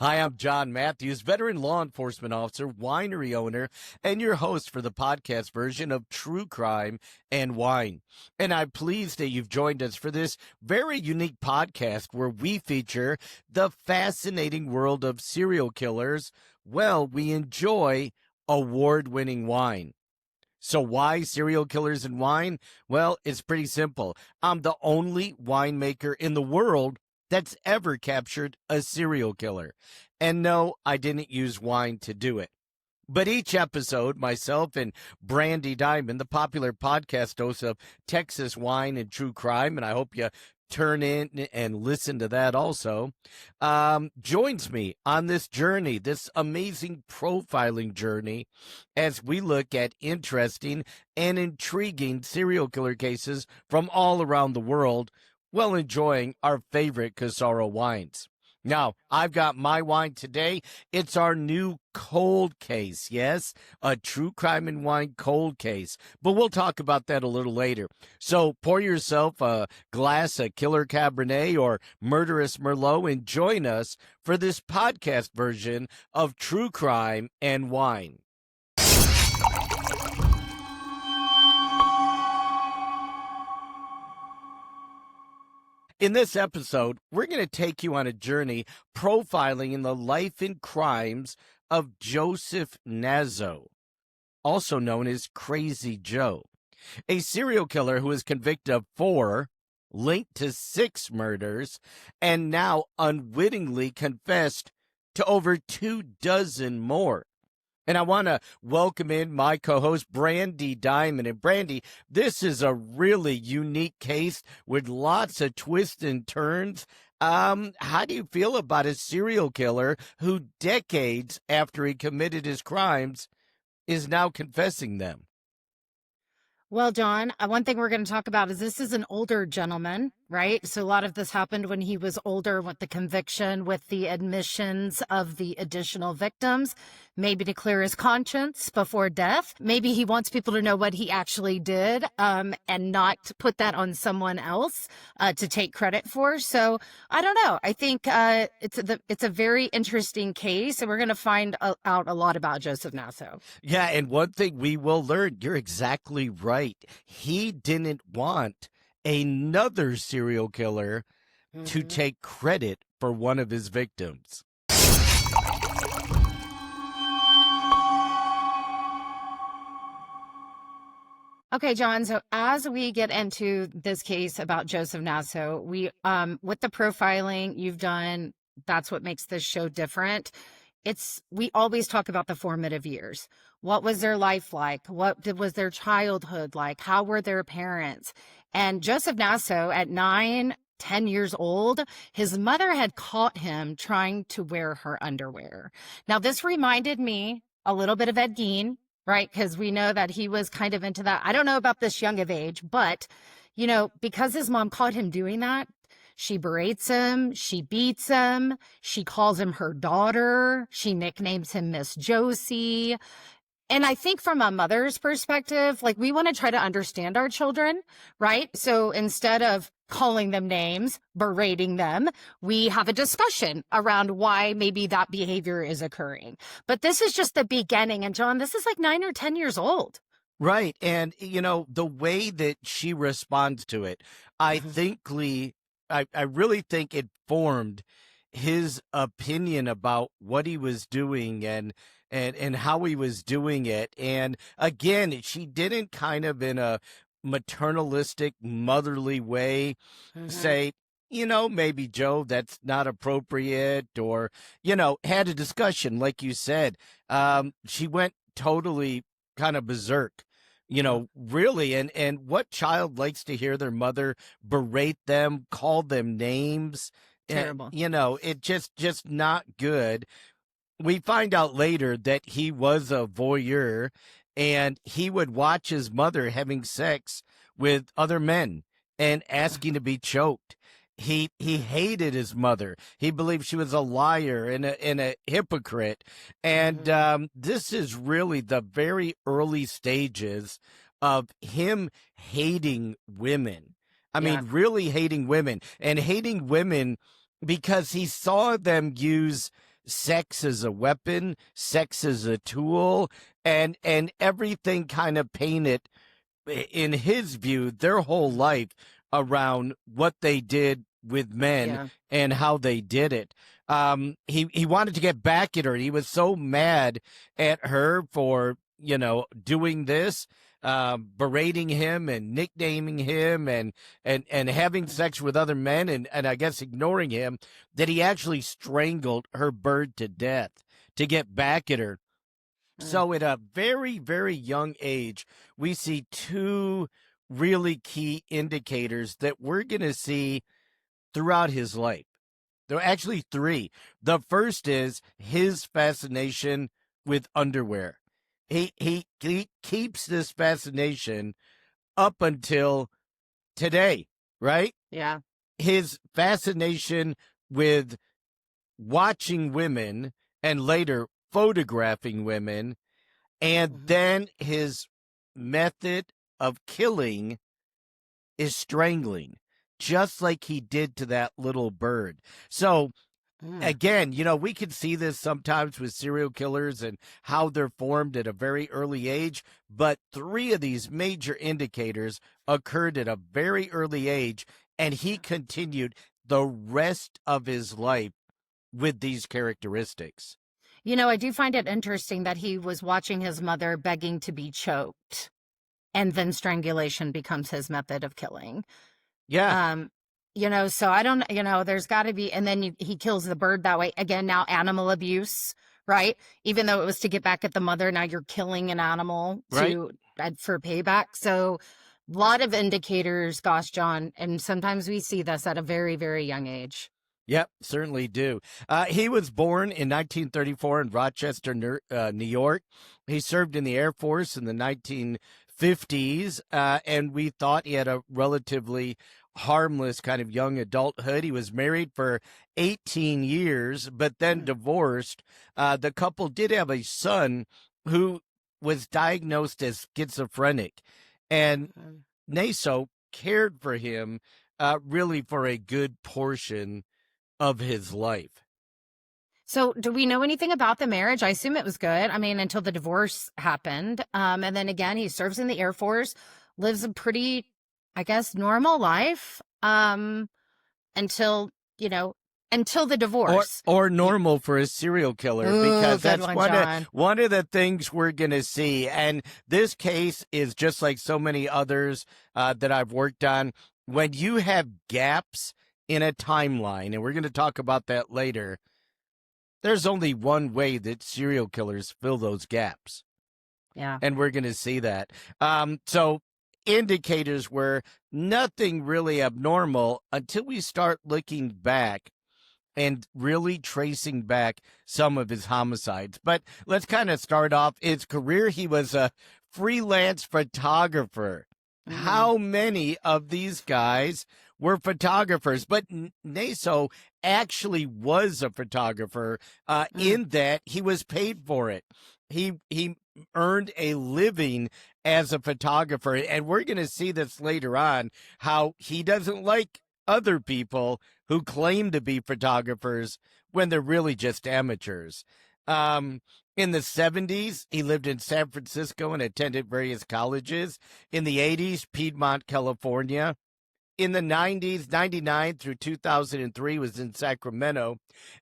Hi, I'm John Matthews, veteran law enforcement officer, winery owner, and your host for the podcast version of True Crime and Wine. And I'm pleased that you've joined us for this very unique podcast where we feature the fascinating world of serial killers. Well, we enjoy award-winning wine. So why serial killers and wine? Well, it's pretty simple. I'm the only winemaker in the world that's ever captured a serial killer. And no, I didn't use wine to do it. But each episode, myself and Brandy Diamond, the popular podcast host of Texas Wine and True Crime, and I hope you turn in and listen to that also, joins me on this journey, this amazing profiling journey, as we look at interesting and intriguing serial killer cases from all around the world, while enjoying our favorite Casaro wines. Now, I've got my wine today. It's our new cold case. Yes, a true crime and wine cold case. But we'll talk about that a little later. So pour yourself a glass of Killer Cabernet or Murderous Merlot and join us for this podcast version of True Crime and Wine. In this episode, we're going to take you on a journey profiling in the life and crimes of Joseph Nasso, also known as Crazy Joe, a serial killer who was convicted of 4, linked to 6 murders, and now unwittingly confessed to over 24 more. And I want to welcome in my co-host, Brandy Diamond. And Brandy, this is a really unique case with lots of twists and turns. How do you feel about a serial killer who decades after he committed his crimes is now confessing them? Well, John, one thing we're going to talk about is this is an older gentleman, right? So a lot of this happened when he was older with the conviction, with the admissions of the additional victims, maybe to clear his conscience before death. Maybe he wants people to know what he actually did and not to put that on someone else to take credit for. So I don't know. I think it's a very interesting case, and we're going to find out a lot about Joseph Nasso. Yeah, and one thing we will learn, you're exactly right. He didn't want another serial killer to take credit for one of his victims. Okay, John. So as we get into this case about Joseph Nasso, we with the profiling you've done, that's what makes this show different. We always talk about the formative years. What was their life like? Was their childhood like? How were their parents? And Joseph Nasso, at 9, 10 years old, his mother had caught him trying to wear her underwear. Now, this reminded me a little bit of Ed Gein, right? Because we know that he was kind of into that. I don't know about this young of age, but, because his mom caught him doing that, she berates him, she beats him, she calls him her daughter, she nicknames him Miss Josie. And I think from a mother's perspective, like, we want to try to understand our children, right? So instead of calling them names, berating them, we have a discussion around why maybe that behavior is occurring. But this is just the beginning. And John, this is like 9 or 10 years old. Right. And, the way that she responds to it, I really think it formed his opinion about what he was doing and how he was doing it. And again, she didn't kind of in a maternalistic, motherly way say, maybe Joe, that's not appropriate, or, had a discussion, like you said. She went totally kind of berserk. Really, and what child likes to hear their mother berate them, call them names? Terrible. It just not good. We find out later that he was a voyeur and he would watch his mother having sex with other men and asking to be choked. He hated his mother. He believed she was a liar and a hypocrite. And this is really the very early stages of him hating women. I mean, really hating women, and hating women because he saw them use sex as a weapon, sex as a tool, and everything kind of painted, in his view, their whole life around what they did with men Yeah. and how they did it. He wanted to get back at her. He was so mad at her for, doing this, berating him and nicknaming him and having sex with other men and I guess ignoring him, that he actually strangled her bird to death to get back at her. So at a very, very young age, we see two really key indicators that we're going to see throughout his life. There are actually three. The first is his fascination with underwear. He keeps this fascination up until today, right? Yeah. His fascination with watching women and later photographing women, and then his method of killing is strangling, just like he did to that little bird. So again, we can see this sometimes with serial killers and how they're formed at a very early age, but three of these major indicators occurred at a very early age, and he continued the rest of his life with these characteristics. I do find it interesting that he was watching his mother begging to be choked, and then strangulation becomes his method of killing. Yeah. So I don't, there's got to be, and then he kills the bird that way. Again, now animal abuse, right? Even though it was to get back at the mother, now you're killing an animal for payback. So a lot of indicators, gosh, John, and sometimes we see this at a very, very young age. Yep, certainly do. He was born in 1934 in Rochester, New York. He served in the Air Force in the 1950s, and we thought he had a relatively harmless kind of young adulthood. He was married for 18 years, but then divorced. The couple did have a son who was diagnosed as schizophrenic, and Naso cared for him really for a good portion of his life. So do we know anything about the marriage? I assume it was good. I mean, until the divorce happened. And then again, he serves in the Air Force, lives a pretty, I guess, normal life until the divorce. Or normal for a serial killer, because that's one of the things we're going to see. And this case is just like so many others that I've worked on. When you have gaps in a timeline, and we're going to talk about that later, there's only one way that serial killers fill those gaps. Yeah. And we're going to see that. So indicators were nothing really abnormal until we start looking back and really tracing back some of his homicides. But let's kind of start off his career. He was a freelance photographer. How many of these guys were photographers? But Naso actually was a photographer in that he was paid for it. He earned a living as a photographer. And we're going to see this later on, how he doesn't like other people who claim to be photographers when they're really just amateurs. In the 70s, he lived in San Francisco and attended various colleges. In the 80s, Piedmont, California. In the 90s, 99 through 2003, was in Sacramento.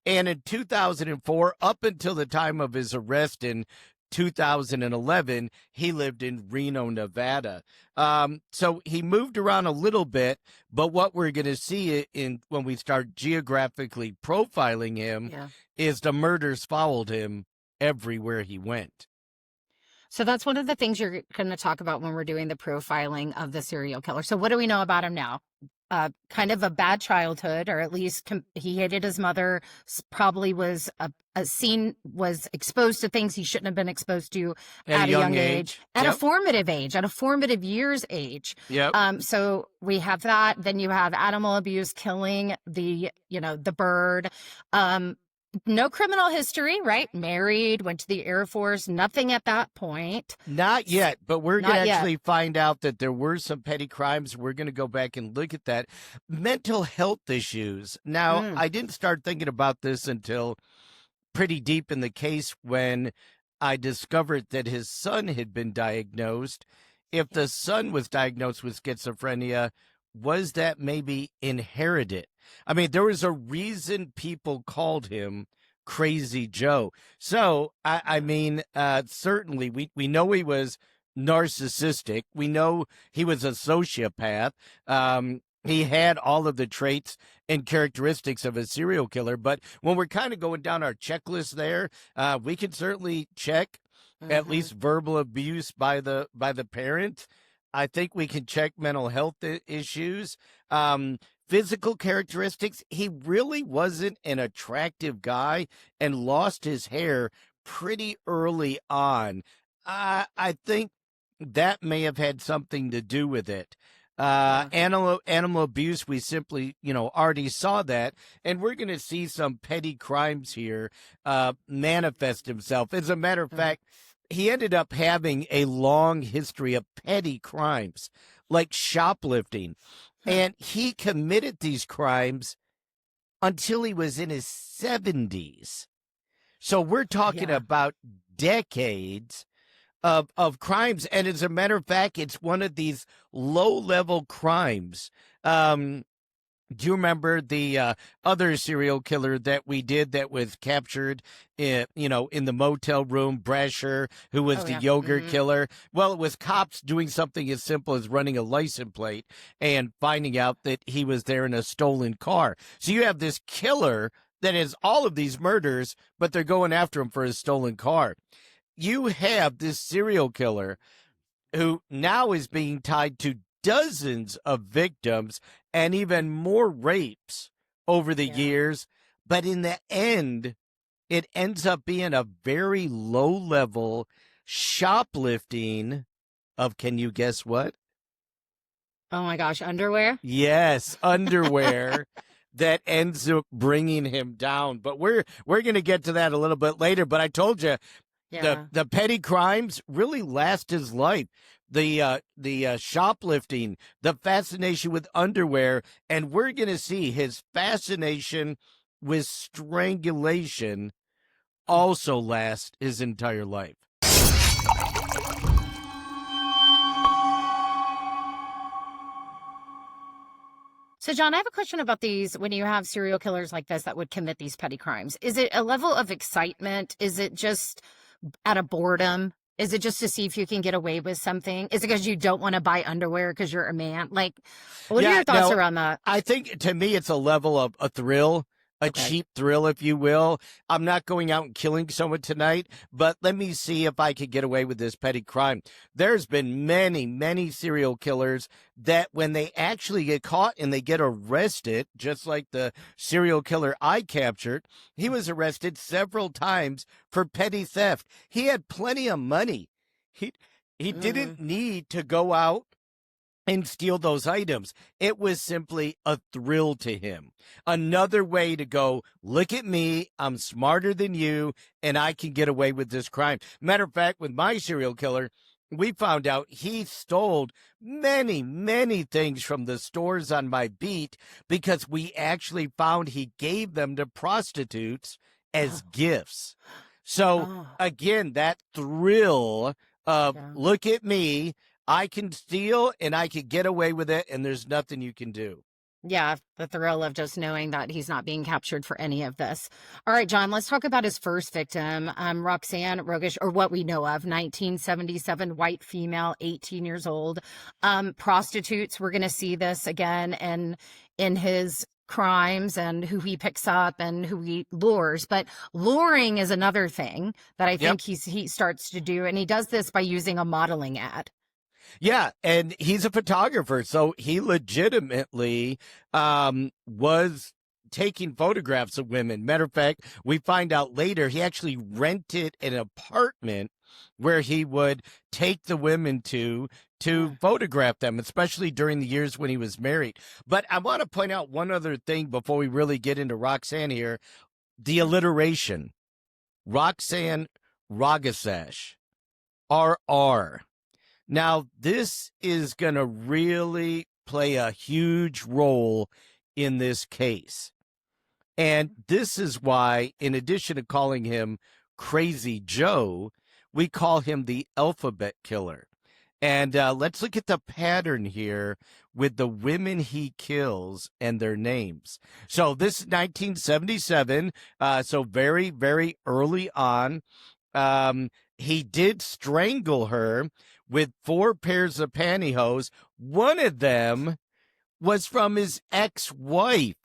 And in 2004, up until the time of his arrest in 2011, he lived in Reno, Nevada. So he moved around a little bit, but what we're going to see when we start geographically profiling him is the murders followed him everywhere he went. So that's one of the things you're going to talk about when we're doing the profiling of the serial killer. So what do we know about him now? Kind of a bad childhood, or at least he hated his mother, probably was was exposed to things he shouldn't have been exposed to at a young age. At a formative age, at a formative years age. Yep. So we have that. Then you have animal abuse, killing the bird. No criminal history, right? Married, went to the Air Force, nothing at that point. Not yet, but we're going to actually find out that there were some petty crimes. We're going to go back and look at that. Mental health issues. Now, I didn't start thinking about this until pretty deep in the case when I discovered that his son had been diagnosed. If Yeah. the son was diagnosed with schizophrenia, was that maybe inherited? I mean, there was a reason people called him Crazy Joe. So, I Yeah. mean, certainly we know he was narcissistic. We know he was a sociopath. He had all of the traits and characteristics of a serial killer. But when we're kind of going down our checklist there, we can certainly check at Mm-hmm. least verbal abuse by the parent. I think we can check mental health issues. Physical characteristics. He really wasn't an attractive guy and lost his hair pretty early on. I think that may have had something to do with it. Yeah. Animal abuse, we simply, already saw that, and we're going to see some petty crimes here manifest himself. As a matter of Mm. fact, he ended up having a long history of petty crimes, like shoplifting, Hmm. and he committed these crimes until he was in his 70s. So we're talking Yeah. about decades of crimes. And as a matter of fact, it's one of these low level crimes. Do you remember the other serial killer that we did that was captured in the motel room, Brasher, who was Oh the yeah. yogurt Mm-hmm. killer? Well, it was cops doing something as simple as running a license plate and finding out that he was there in a stolen car. So you have this killer that has all of these murders, but they're going after him for his stolen car. You have this serial killer who now is being tied to dozens of victims and even more rapes over the Yeah. years. But in the end, it ends up being a very low level shoplifting of, can you guess what? Oh my gosh, underwear? Yes, underwear that ends up bringing him down. But we're going to get to that a little bit later. But I told you Yeah. the petty crimes really last his life. The shoplifting, the fascination with underwear, and we're going to see his fascination with strangulation Mm. also last his entire life. So, John, I have a question about these when you have serial killers like this that would commit these petty crimes. Is it a level of excitement? Is it just out of boredom? Is it just to see if you can get away with something? Is it because you don't want to buy underwear because you're a man? Like, what are Yeah, your thoughts no, around that? I think to me it's a level of a thrill, a Okay. cheap thrill, if you will. I'm not going out and killing someone tonight, but let me see if I could get away with this petty crime. There's been many, many serial killers that when they actually get caught and they get arrested, just like the serial killer I captured, he was arrested several times for petty theft. He had plenty of money. He Mm-hmm. didn't need to go out and steal those items. It was simply a thrill to him. Another way to go, look at me, I'm smarter than you, and I can get away with this crime. Matter of fact, with my serial killer, we found out he stole many, many things from the stores on my beat because we actually found he gave them to prostitutes as Oh. gifts. So, Oh. again, that thrill of Yeah. look at me, I can steal and I can get away with it, and there's nothing you can do. Yeah, the thrill of just knowing that he's not being captured for any of this. All right, John, let's talk about his first victim, Roxanne Rogish, or what we know of, 1977, white female, 18 years old. Prostitutes, we're going to see this again in his crimes and who he picks up and who he lures. But luring is another thing that I Yep. think he starts to do, and he does this by using a modeling ad. Yeah, and he's a photographer, so he legitimately was taking photographs of women. Matter of fact, we find out later he actually rented an apartment where he would take the women to Yeah. photograph them, especially during the years when he was married. But I want to point out one other thing before we really get into Roxanne here: the alliteration, Roxanne Rogasash, RR. Now, this is going to really play a huge role in this case. And this is why, in addition to calling him Crazy Joe, we call him the alphabet killer. And let's look at the pattern here with the women he kills and their names. So this is 1977, so very, very early on. He did strangle her with 4 pairs of pantyhose. One of them was from his ex-wife,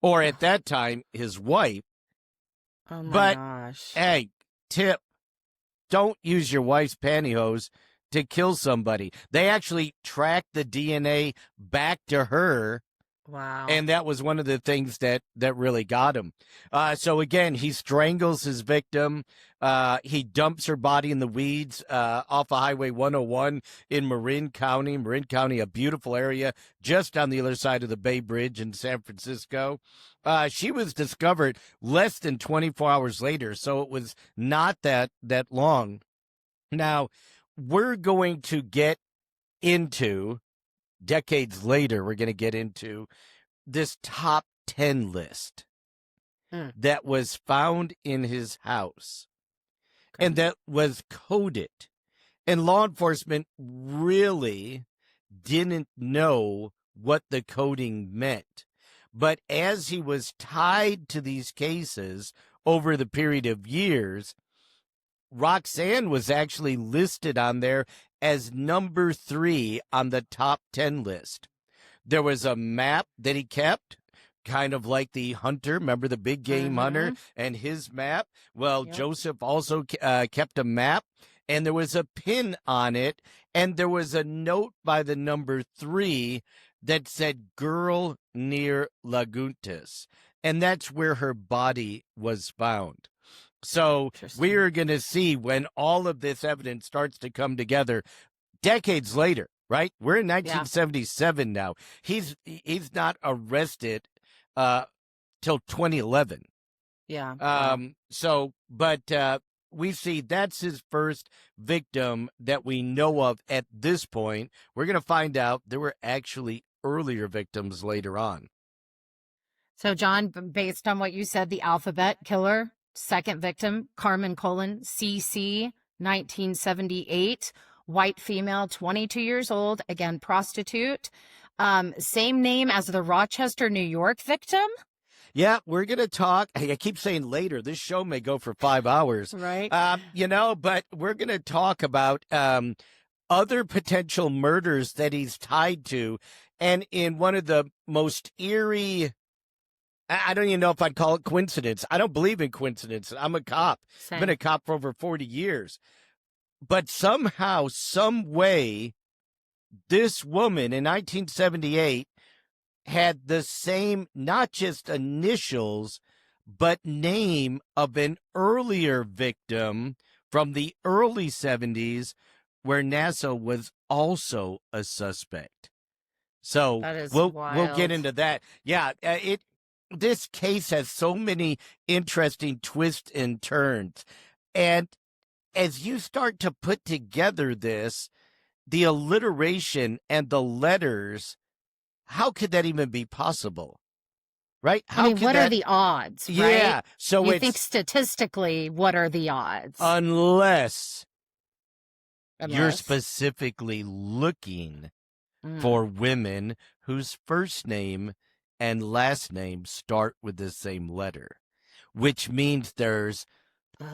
or at that time, his wife. Oh my But, gosh. hey, tip, don't use your wife's pantyhose to kill somebody. They actually tracked the DNA back to her, Wow. and that was one of the things that really got him. So again, he strangles his victim. He dumps her body in the weeds off of Highway 101 in Marin County. Marin County, a beautiful area just on the other side of the Bay Bridge in San Francisco. She was discovered less than 24 hours later, so it was not that long. Now, we're going to get into, decades later, we're going to get into this top 10 list that was found in his house and that was coded. And law enforcement really didn't know what the coding meant. But as he was tied to these cases over the period of years, Roxanne was actually listed on there as number 3 on the top 10 list. There was a map that he kept, kind of like the hunter. Remember the big game hunter and his map? Well, Joseph also kept a map, and there was a pin on it, and there was a note by the number 3 that said girl near Laguntas, and that's where her body was found. So we're going to see when all of this evidence starts to come together decades later, right? We're in 1977 now. He's not arrested till 2011. Yeah. But we see that's his first victim that we know of at this point. We're going to find out there were actually earlier victims later on. So, John, based on what you said, the alphabet killer, second victim, Carmen Colon, CC, 1978, white female, 22 years old, again, prostitute. Same name as the Rochester, New York victim. Yeah, we're going to talk. I keep saying later. This show may go for 5 hours. Right. But we're going to talk about other potential murders that he's tied to. And in one of the most eerie, I don't even know if I'd call it coincidence. I don't believe in coincidence. I'm a cop. Same. I've been a cop for over 40 years. But somehow, some way, this woman in 1978 had the same, not just initials, but name of an earlier victim from the early 70s where NASA was also a suspect. So we'll get into that. Yeah, this case has so many interesting twists and turns. And as you start to put together this, the alliteration and the letters, how could that even be possible? Right? What are the odds? Yeah. Right? So you think statistically, what are the odds? Unless you're specifically looking for women whose first name and last name start with the same letter, which means there's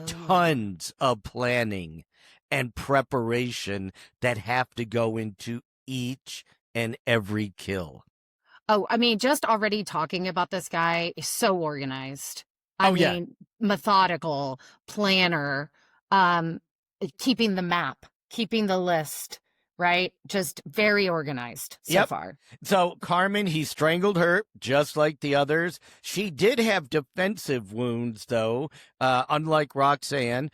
tons of planning and preparation that have to go into each and every kill. Oh, I mean, just already talking about this guy is so organized. I mean, methodical, planner, keeping the map, keeping the list, right? Just very organized so far. So Carmen, he strangled her just like the others. She did have defensive wounds, though, unlike Roxanne.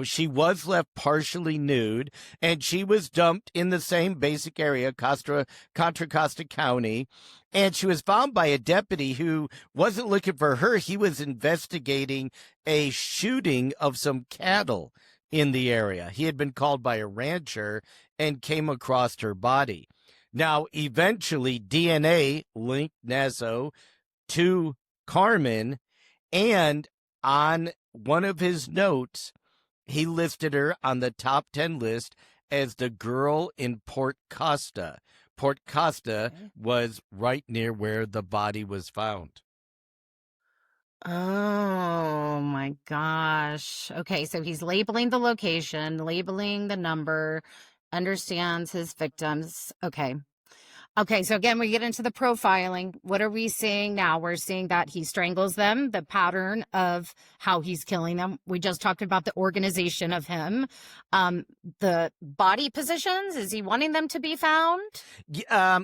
She was left partially nude, and she was dumped in the same basic area, Contra Costa County. And she was found by a deputy who wasn't looking for her. He was investigating a shooting of some cattle in the area. He had been called by a rancher and came across her body. Now, eventually, DNA linked Nasso to Carmen, and on one of his notes, he listed her on the top 10 list as the girl in Port Costa. Port Costa Okay. was right near where the body was found. Oh my gosh. Okay, so he's labeling the location, labeling the number, understands his victims. Okay. Okay, so again, we get into the profiling. What are we seeing now? We're seeing that he strangles them, the pattern of how he's killing them. We just talked about the organization of him. The body positions, is he wanting them to be found?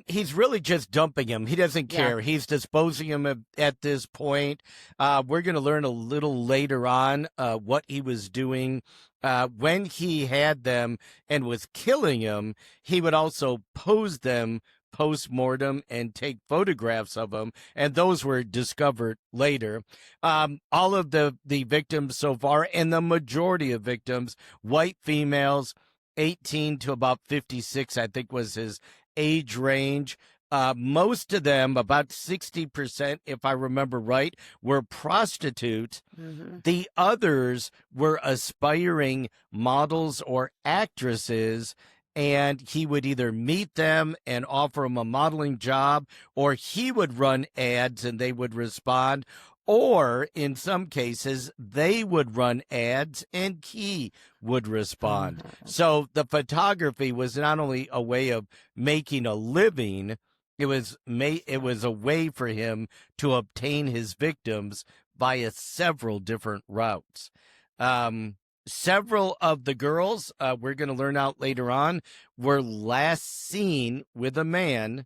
He's really just dumping him. He doesn't Yeah. care. He's disposing him at this point. We're going to learn a little later on what he was doing. When he had them and was killing them, he would also pose them post-mortem and take photographs of them, and those were discovered later. All of the victims so far, and the majority of victims, white females, 18 to about 56, I think was his age range. Most of them, about 60%, if I remember right, were prostitutes. Mm-hmm. The others were aspiring models or actresses, and he would either meet them and offer them a modeling job, or he would run ads and they would respond, or in some cases, they would run ads and he would respond. So the photography was not only a way of making a living, it was a way for him to obtain his victims via several different routes. Several of the girls, we're going to learn out later on, were last seen with a man,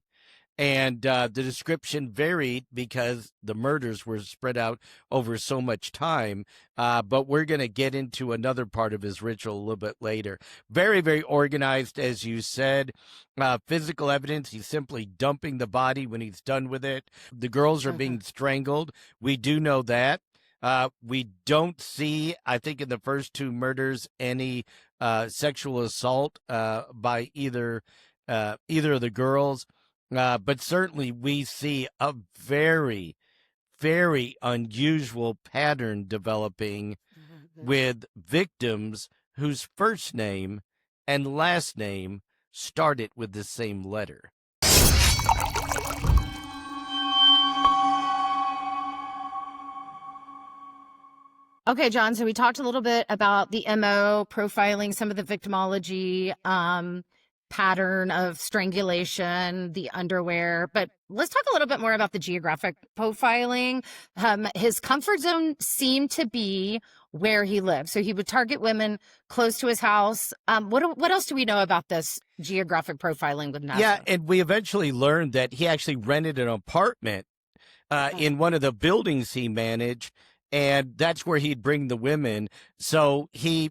and the description varied because the murders were spread out over so much time. But we're going to get into another part of his ritual a little bit later. Very, very organized, as you said. Physical evidence, he's simply dumping the body when he's done with it. The girls are being strangled. We do know that. We don't see, I think, in the first two murders, any sexual assault by either of the girls. But certainly we see a very, very unusual pattern developing with victims whose first name and last name started with the same letter. Okay, John, so we talked a little bit about the MO, profiling some of the victimology, pattern of strangulation, the underwear, but let's talk a little bit more about the geographic profiling. His comfort zone seemed to be where he lived. So he would target women close to his house. What else do we know about this geographic profiling with NASA? Yeah, and we eventually learned that he actually rented an apartment in one of the buildings he managed, and that's where he'd bring the women. So he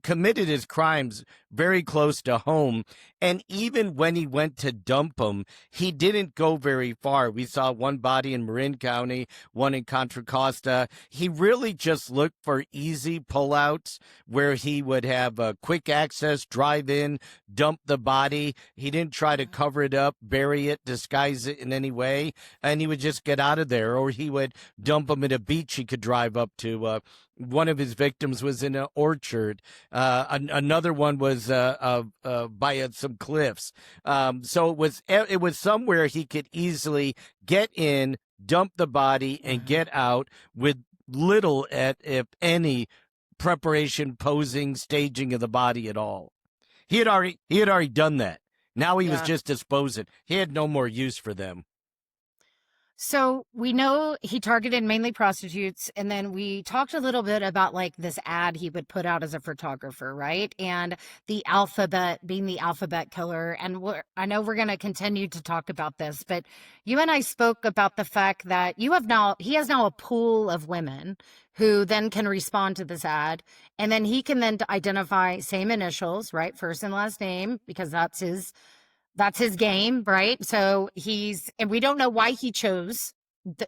committed his crimes very close to home. And even when he went to dump them, he didn't go very far. We saw one body in Marin County, one in Contra Costa. He really just looked for easy pullouts where he would have quick access, drive in, dump the body. He didn't try to cover it up, bury it, disguise it in any way. And he would just get out of there, or he would dump them at a beach he could drive up to. One of his victims was in an orchard. Another one was by some cliffs. So it was somewhere he could easily get in, dump the body, and get out with little, if any, preparation, posing, staging of the body at all. He had already done that. Now he was just disposing. He had no more use for them. So we know he targeted mainly prostitutes, and then we talked a little bit about like this ad he would put out as a photographer, right? And the alphabet being the alphabet killer. And I know we're going to continue to talk about this, but you and I spoke about the fact that he has now a pool of women who then can respond to this ad, and then he can then identify same initials, right? First and last name, because that's his game, right? So and we don't know why he chose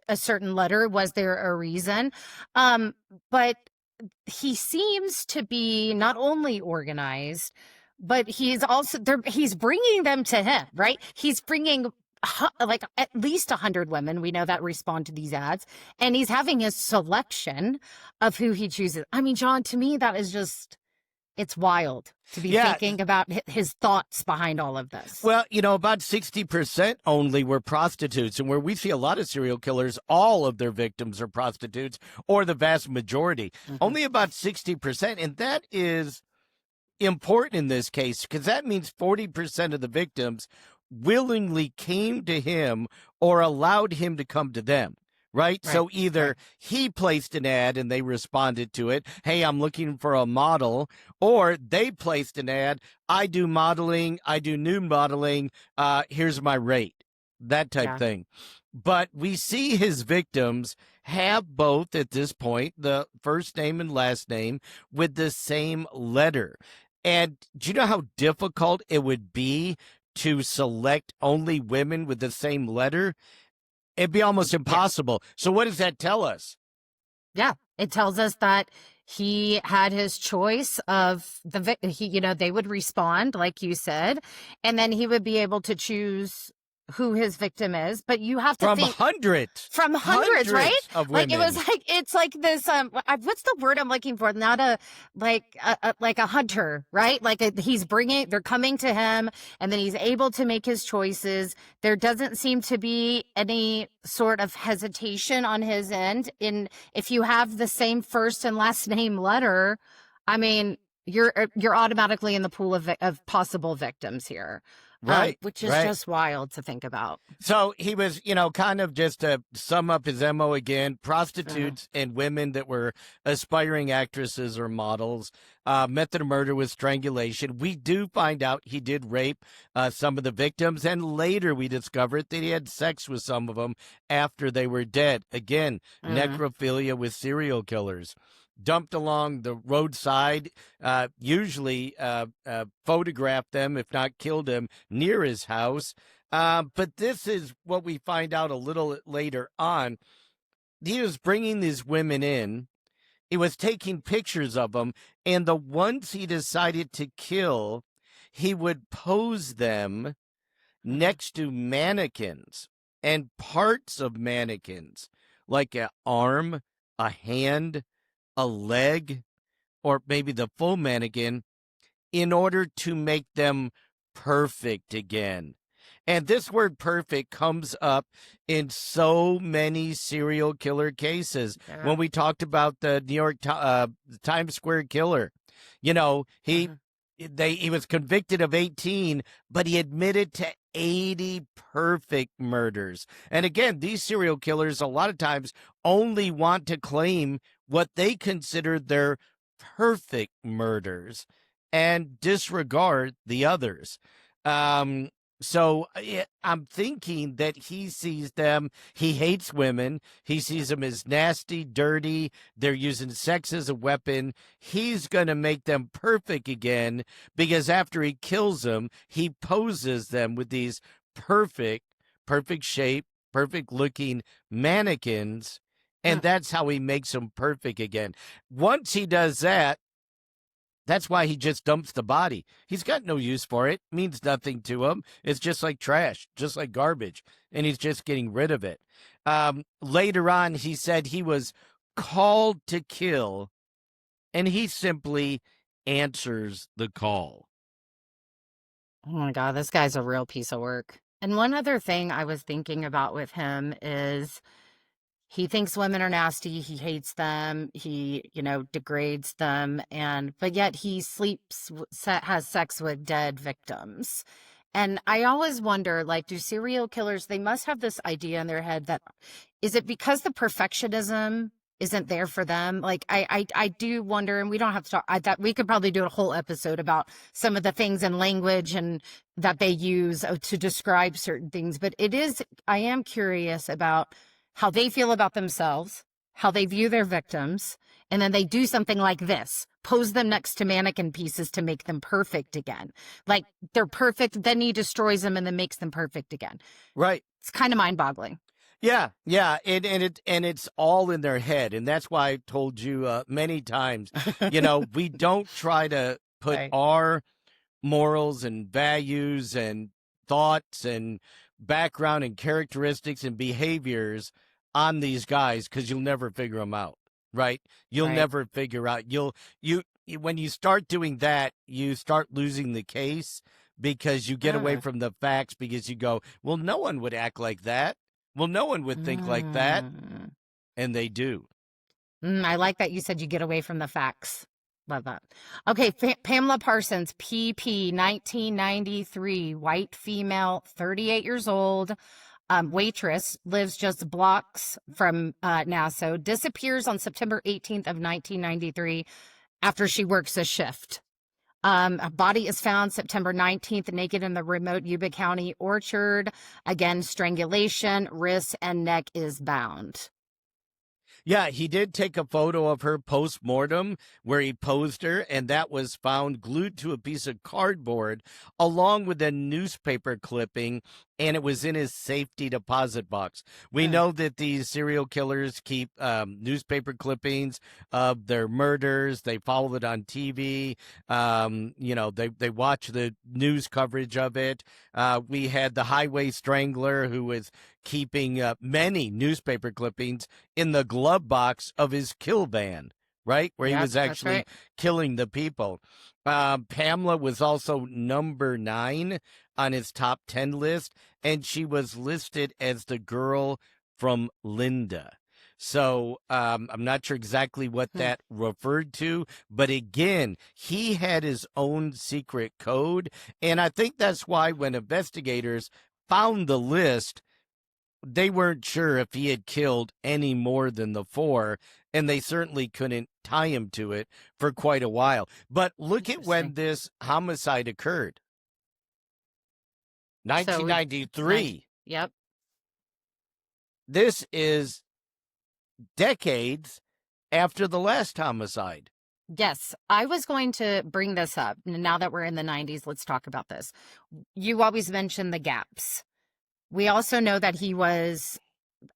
a certain letter. Was there a reason? But he seems to be not only organized, but he's bringing them to him, right? He's bringing like at least 100 women we know that respond to these ads, and he's having a selection of who he chooses. I mean, John, to me that is just, it's wild to be Yeah. thinking about his thoughts behind all of this. Well, about 60% only were prostitutes. And where we see a lot of serial killers, all of their victims are prostitutes, or the vast majority. Only about 60%. And that is important in this case, because that means 40% of the victims willingly came to him or allowed him to come to them. Right? So either he placed an ad and they responded to it, hey, I'm looking for a model, or they placed an ad, I do modeling, I do nude modeling, here's my rate, that type thing. But we see his victims have both at this point, the first name and last name with the same letter. And do you know how difficult it would be to select only women with the same letter? It'd be almost impossible. So what does that tell us? Yeah, it tells us that he had his choice of they would respond, like you said, and then he would be able to choose who his victim is. But you have to think from hundreds, right? Of women. Like it was like, it's like this, what's the word I'm looking for? Not like a hunter, right? Like they're coming to him, and then he's able to make his choices. There doesn't seem to be any sort of hesitation on his end. If you have the same first and last name letter, I mean, you're automatically in the pool of possible victims here. Right. Which is just wild to think about. So he was, kind of, just to sum up his MO again, prostitutes and women that were aspiring actresses or models. Method of murder was strangulation. We do find out he did rape some of the victims, and later we discovered that he had sex with some of them after they were dead. Again, necrophilia with serial killers. Dumped along the roadside, usually photographed them, if not killed them, near his house. But this is what we find out a little later on. He was bringing these women in. He was taking pictures of them, and the ones he decided to kill, he would pose them next to mannequins and parts of mannequins, like an arm, a hand, a leg, or maybe the full mannequin, in order to make them perfect again. And this word perfect comes up in so many serial killer cases. When we talked about the New York Times Square killer, he was convicted of 18, but he admitted to 80 perfect murders. And again, these serial killers a lot of times only want to claim what they consider their perfect murders and disregard the others. So I'm thinking that he sees them, he hates women, he sees them as nasty, dirty, they're using sex as a weapon. He's going to make them perfect again, because after he kills them, he poses them with these perfect shape, perfect looking mannequins, and that's how he makes them perfect again. Once he does that, that's why he just dumps the body. He's got no use for it. Means nothing to him. It's just like trash, just like garbage. And he's just getting rid of it. Later on, he said he was called to kill, and he simply answers the call. Oh my God, this guy's a real piece of work. And one other thing I was thinking about with him is he thinks women are nasty. He hates them. He, degrades them. But yet he has sex with dead victims. And I always wonder, like, do serial killers, they must have this idea in their head that, is it because the perfectionism isn't there for them? Like, I do wonder, and we don't have to talk, that we could probably do a whole episode about some of the things in language and that they use to describe certain things. But I am curious about how they feel about themselves, how they view their victims, and then they do something like this, pose them next to mannequin pieces to make them perfect again. Like, they're perfect, then he destroys them and then makes them perfect again. Right. It's kind of mind-boggling. Yeah, and it's all in their head, and that's why I told you many times, we don't try to put our morals and values and thoughts and background and characteristics and behaviors on these guys, because you'll never figure them out, right? You'll Right. never figure out. When you start doing that, you start losing the case because you get away from the facts, because you go, well, no one would act like that. Well, no one would think like that. And they do. I like that you said you get away from the facts. Love that. Okay, Pamela Parsons, PP, 1993, white female, 38 years old, waitress, lives just blocks from Nassau, disappears on September 18th of 1993 after she works a shift. A body is found September 19th, naked in the remote Yuba County orchard. Again, strangulation, wrist and neck is bound. Yeah, he did take a photo of her post-mortem where he posed her, and that was found glued to a piece of cardboard along with a newspaper clipping, and it was in his safety deposit box. We know that these serial killers keep newspaper clippings of their murders. They follow it on TV. They watch the news coverage of it. We had the highway strangler who was keeping many newspaper clippings in the glove box of his kill van, right? Where he was actually killing the people. Pamela was also number 9 on his top 10 list, and she was listed as the girl from Linda. So I'm not sure exactly what that referred to, but again, he had his own secret code, and I think that's why when investigators found the list, they weren't sure if he had killed any more than the 4, and they certainly couldn't tie him to it for quite a while. But look at when this homicide occurred. 1993. Yep. This is decades after the last homicide. Yes, I was going to bring this up. Now that we're in the 90s, let's talk about this. You always mention the gaps. We also know that he was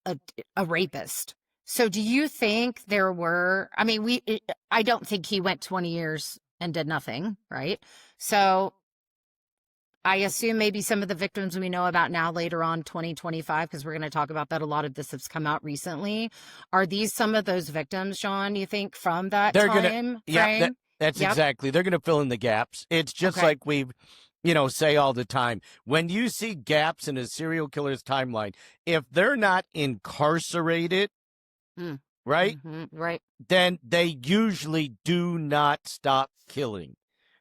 a rapist. So do you think there were, I don't think he went 20 years and did nothing, right? So I assume maybe some of the victims we know about now later on 2025, because we're going to talk about that. A lot of this has come out recently. Are these some of those victims, Sean, you think, from that time frame? That's exactly. They're going to fill in the gaps. It's just like we've say all the time. When you see gaps in a serial killer's timeline, if they're not incarcerated, right? Right. Then they usually do not stop killing.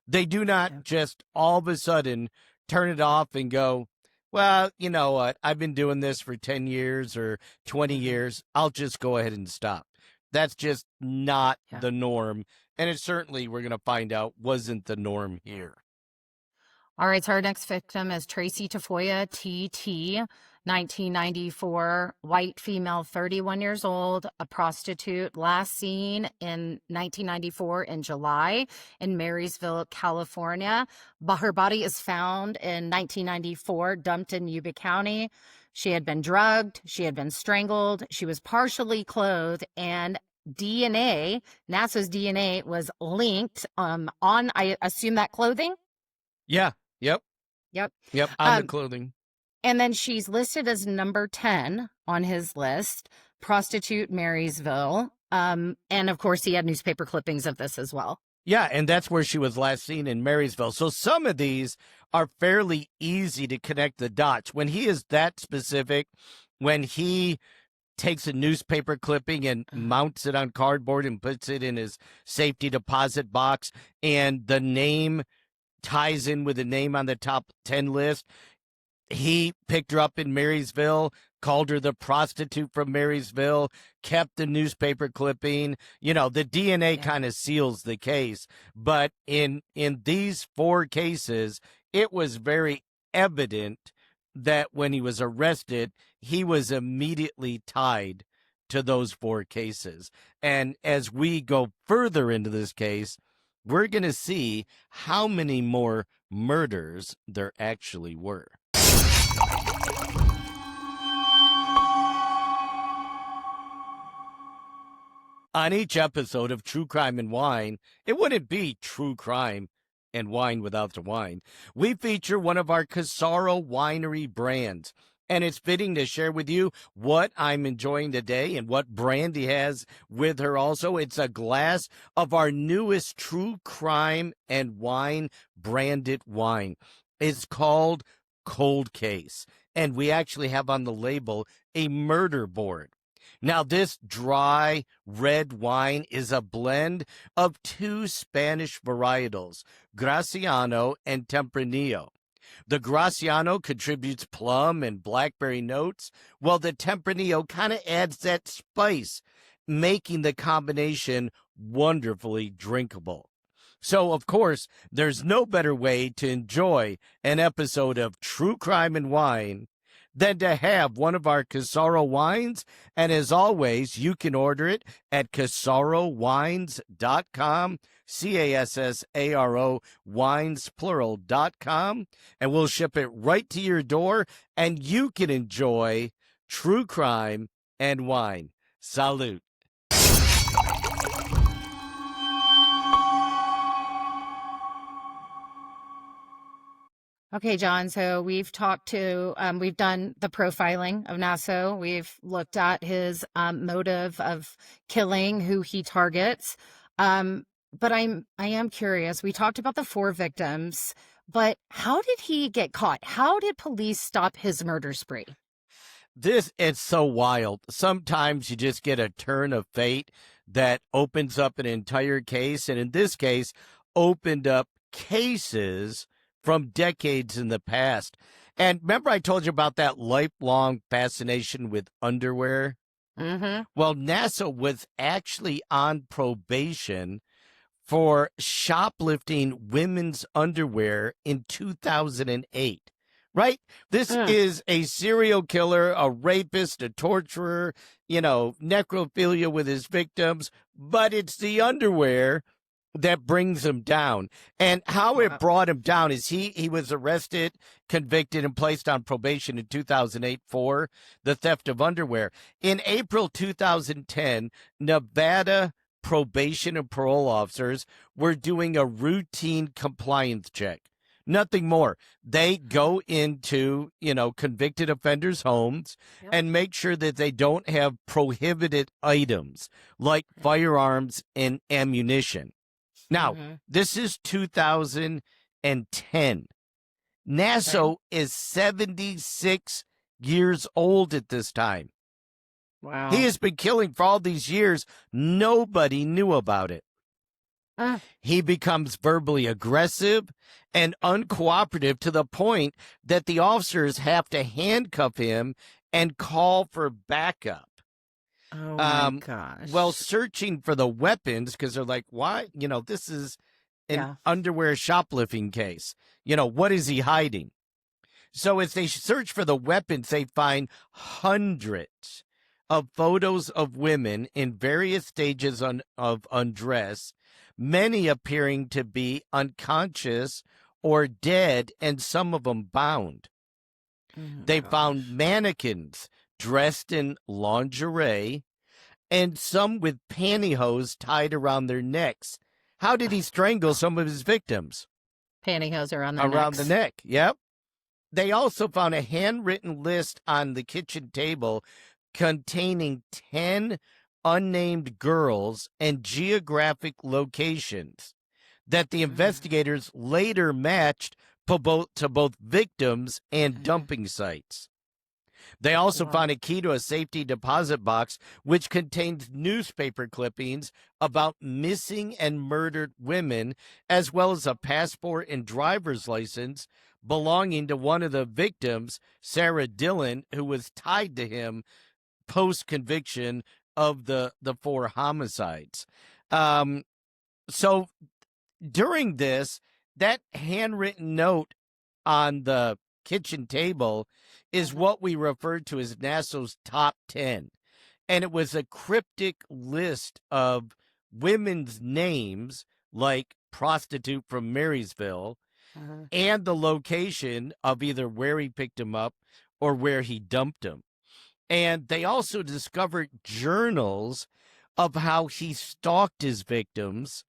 They do not just all of a sudden turn it off and go, well, you know what? I've been doing this for 10 years or 20 years. I'll just go ahead and stop. That's just not the norm. And it certainly, we're going to find out, wasn't the norm here. All right, so our next victim is Tracy Tafoya, TT, 1994, white female, 31 years old, a prostitute, last seen in 1994 in July in Marysville, California. But her body is found in 1994, dumped in Yuba County. She had been drugged, she had been strangled, she was partially clothed, and DNA, NASA's DNA was linked on, I assume, that clothing? Yeah. Yep. On the clothing. And then she's listed as number 10 on his list, prostitute, Marysville. And of course, he had newspaper clippings of this as well. Yeah, and that's where she was last seen, in Marysville. So some of these are fairly easy to connect the dots. When he is that specific, when he takes a newspaper clipping and mounts it on cardboard and puts it in his safety deposit box, and the name ties in with the name on the top 10 list. He picked her up in Marysville, called her the prostitute from Marysville, kept the newspaper clipping. The DNA kind of seals the case. But in these 4 cases, it was very evident that when he was arrested, he was immediately tied to those 4 cases. And as we go further into this case, we're going to see how many more murders there actually were. On each episode of True Crime and Wine, it wouldn't be True Crime and Wine without the wine. We feature one of our Casaro winery brands. And it's fitting to share with you what I'm enjoying today and what Brandy has with her also. It's a glass of our newest true crime and wine branded wine. It's called Cold Case. And we actually have on the label a murder board. Now, this dry red wine is a blend of two Spanish varietals, Graciano and Tempranillo. The Graciano contributes plum and blackberry notes, while the Tempranillo kind of adds that spice, making the combination wonderfully drinkable. So, of course, there's no better way to enjoy an episode of True Crime and Wine than to have one of our Casaro wines. And as always, you can order it at casarowines.com, CASSARO wines, plural.com, and we'll ship it right to your door, and you can enjoy True Crime and Wine. Salute. Okay, John. So we've we've done the profiling of Nasso. We've looked at his motive of killing, who he targets. But I am curious. We talked about the 4 victims, but how did he get caught? How did police stop his murder spree? It's so wild. Sometimes you just get a turn of fate that opens up an entire case, and in this case, opened up cases from decades in the past. And remember I told you about that lifelong fascination with underwear? Mm-hmm. Well, Nasso was actually on probation for shoplifting women's underwear in 2008. Right? This is a serial killer, a rapist, a torturer, necrophilia with his victims, but it's the underwear that brings him down. And how it brought him down is he was arrested, convicted, and placed on probation in 2008 for the theft of underwear. In April 2010, Nevada probation and parole officers were doing a routine compliance check. Nothing more. They go into, convicted offenders' homes and make sure that they don't have prohibited items like firearms and ammunition. Now, this is 2010. Nasso is 76 years old at this time. Wow. He has been killing for all these years. Nobody knew about it. He becomes verbally aggressive and uncooperative to the point that the officers have to handcuff him and call for backup. Oh, my gosh. Well, searching for the weapons, because they're like, why? This is an underwear shoplifting case. What is he hiding? So as they search for the weapons, they find hundreds of photos of women in various stages of undress, many appearing to be unconscious or dead, and some of them bound. They found mannequins dressed in lingerie, and some with pantyhose tied around their necks. How did he strangle some of his victims? Pantyhose around the neck. Yep. They also found a handwritten list on the kitchen table containing 10 unnamed girls and geographic locations that the investigators later matched to both victims and dumping sites. They also found a key to a safety deposit box, which contains newspaper clippings about missing and murdered women, as well as a passport and driver's license belonging to one of the victims, Sarah Dillon, who was tied to him post-conviction of the 4 homicides. So during this, that handwritten note on the kitchen table is what we refer to as Nasso's top 10. And it was a cryptic list of women's names, like prostitute from Marysville, and the location of either where he picked him up or where he dumped him. And they also discovered journals of how he stalked his victims,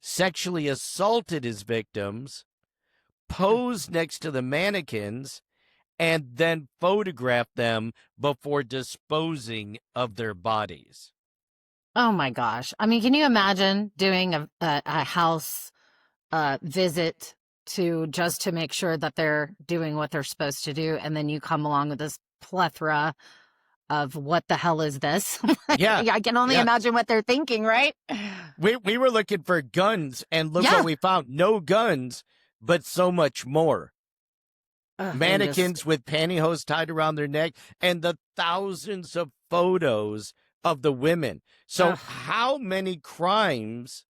sexually assaulted his victims, posed next to the mannequins, and then photograph them before disposing of their bodies. Oh my gosh. I mean, can you imagine doing a house visit to just to make sure that they're doing what they're supposed to do, and then you come along with this plethora of what the hell is this? Yeah. I can only Yeah. imagine what they're thinking, right? We were looking for guns, and look Yeah. what we found. No guns, but so much more. Ugh, and Mannequins with pantyhose tied around their neck, and the thousands of photos of the women. So Ugh. how many crimes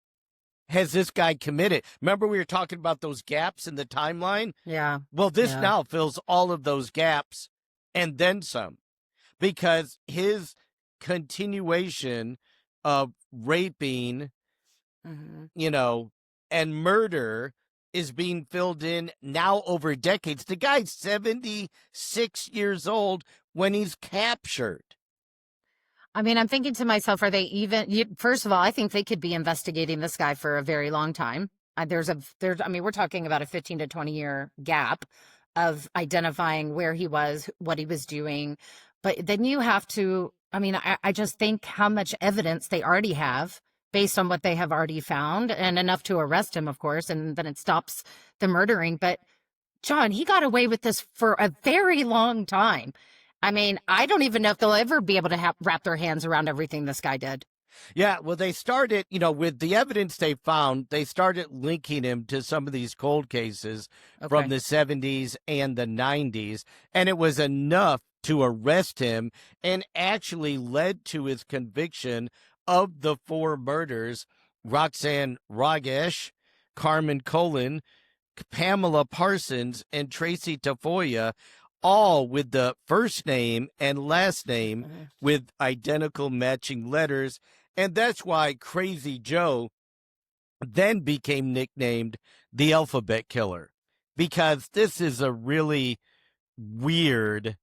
has this guy committed? Remember we were talking about those gaps in the timeline? Yeah. Well, this Yeah. now fills all of those gaps and then some, because his continuation of raping, Mhm. and murder is being filled in now over decades. The guy's 76 years old when he's captured. I mean, I'm thinking to myself, are they even, first of all, I think they could be investigating this guy for a very long time. I mean, we're talking about a 15 to 20 year gap of identifying where he was, what he was doing. But then you have to, I mean, I just think how much evidence they already have based on what they have already found, and enough to arrest him, of course, and then it stops the murdering. But John, he got away with this for a very long time. I mean, I don't even know if they'll ever be able to wrap their hands around everything this guy did. Yeah, well, they started, with the evidence they found, they started linking him to some of these cold cases from the 70s and the 90s, and it was enough to arrest him and actually led to his conviction of the 4 murders: Roxanne Ragesh, Carmen Colon, Pamela Parsons, and Tracy Tafoya, all with the first name and last name with identical matching letters. And that's why Crazy Joe then became nicknamed the Alphabet Killer, because this is a really weird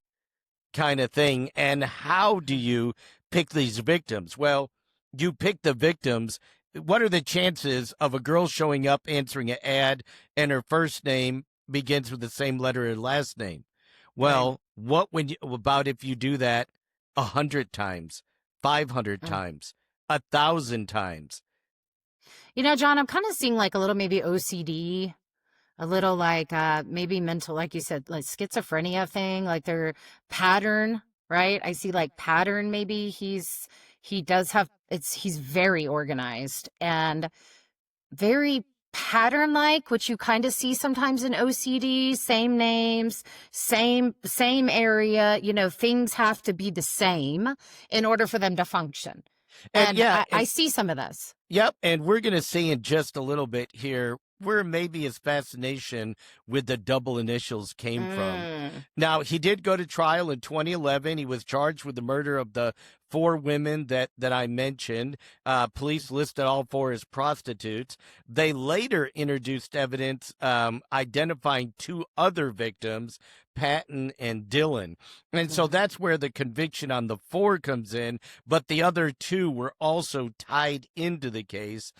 kind of thing. And how do you pick these victims? Well, you pick the victims. What are the chances of a girl showing up answering an ad and her first name begins with the same letter as last name? Well, what about if you do that 100 times, 500 times, 1,000 times? John, I'm kind of seeing like a little maybe OCD, a little like maybe mental, like you said, like schizophrenia thing, like their pattern, right? I see like pattern. Maybe he's very organized and very pattern like, which you kind of see sometimes in OCD, same names, same area, things have to be the same in order for them to function. And I see some of this. Yep. And we're going to see in just a little bit here where maybe his fascination with the double initials came from. Now, he did go to trial in 2011. He was charged with the murder of the 4 women that I mentioned. Police listed all 4 as prostitutes. They later introduced evidence identifying 2 other victims, Patton and Dillon. And so that's where the conviction on the 4 comes in. But the other 2 were also tied into the case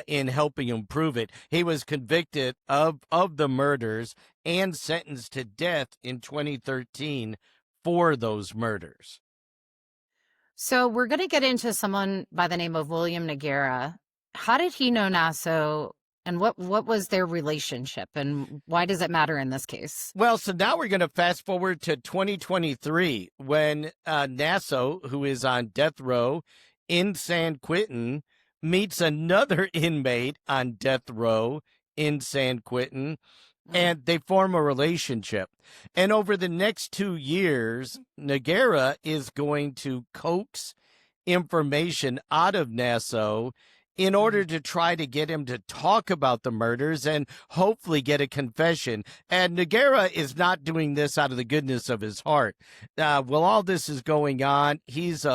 in helping him prove it. He was convicted of the murders and sentenced to death in 2013 for those murders. So we're going to get into someone by the name of William Noguera. How did he know Nasso, and what was their relationship, and why does it matter in this case? Well, so now we're going to fast forward to 2023 when Nasso, who is on death row in San Quentin, meets another inmate on death row in San Quentin, and they form a relationship. And over the next 2 years, Noguera is going to coax information out of Nasso in order to try to get him to talk about the murders and hopefully get a confession. And Noguera is not doing this out of the goodness of his heart. While all this is going on, he's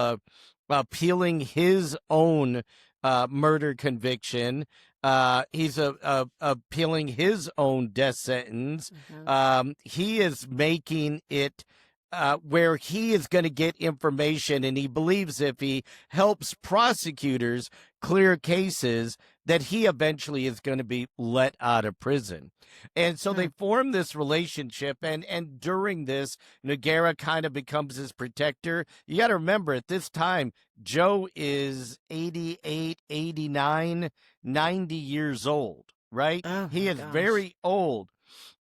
appealing his own murder conviction. He's appealing his own death sentence. He is making it where he is going to get information, and he believes if he helps prosecutors clear cases, that he eventually is going to be let out of prison. And so they Mm. form this relationship, and during this, Noguera kind of becomes his protector. You got to remember, at this time, Joe is 88, 89, 90 years old, right? Oh He my is gosh. very old,